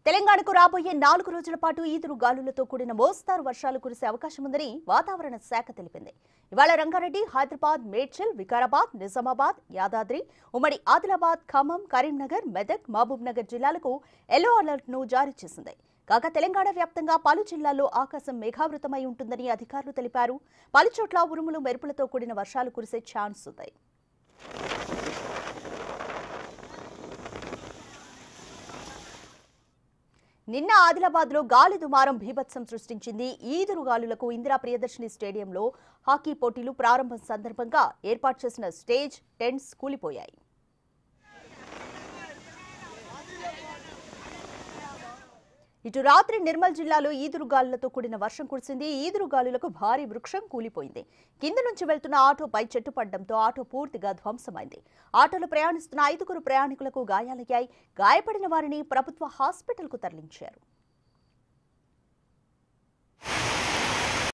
తెలంగాణకు రాబోయే 4 రోజుల పాటు ఈదురు గాలులతో కూడిన మోస్తారు వర్షాలు కురిసే అవకాశం ఉందని వాతావరణ శాఖ తెలిపింది. ఇవాళ రంగారెడ్డి, హైదరాబాద్, మేడ్చల్, వికారాబాద్, నిజామాబాద్, యాదాద్రి, ఉమ్మడి ఆదిలాబాద్, ఖమ్మం, కరీంనగర్, మెదక్, మహబూబ్ నగర్ జిల్లాలకు ఎల్లో అలర్ట్ ను జారీ చేసింది. కాగా తెలంగాణ వ్యాప్తంగా పలు జిల్లాల్లో ఆకాశం మేఘావృతమై ఉంటుందని అధికారులు తెలిపారు. పలుచోట్ల ఉరుములు, మెరుపులతో కూడిన వర్షాలు కురిసే ఛాన్స్ ఉంది. నిన్న ఆదిలాబాద్లో గాలి దుమారం బీభత్సం సృష్టించింది. ఈదురు గాలులకు ఇందిరా ప్రియదర్శిని స్టేడియంలో హాకీ పోటీలు ప్రారంభం సందర్భంగా ఏర్పాటు చేసిన స్టేజ్, టెంట్స్ కూలిపోయాయి. ఇటు రాత్రి నిర్మల్ జిల్లాలో ఈదురుగాలులతో కూడిన వర్షం కురిసింది. ఈదురుగాలులకు భారీ వృక్షం కూలిపోయింది. కింద నుంచి వెళ్తున్న ఆటోపై చెట్టు పడడంతో ఆటో పూర్తిగా ధ్వంసమైంది. ఆటోలో ప్రయాణిస్తున్న 5 ప్రయాణికులకు గాయాలయ్యాయి. గాయపడిన వారిని ప్రభుత్వ హాస్పిటల్కు తరలించారు.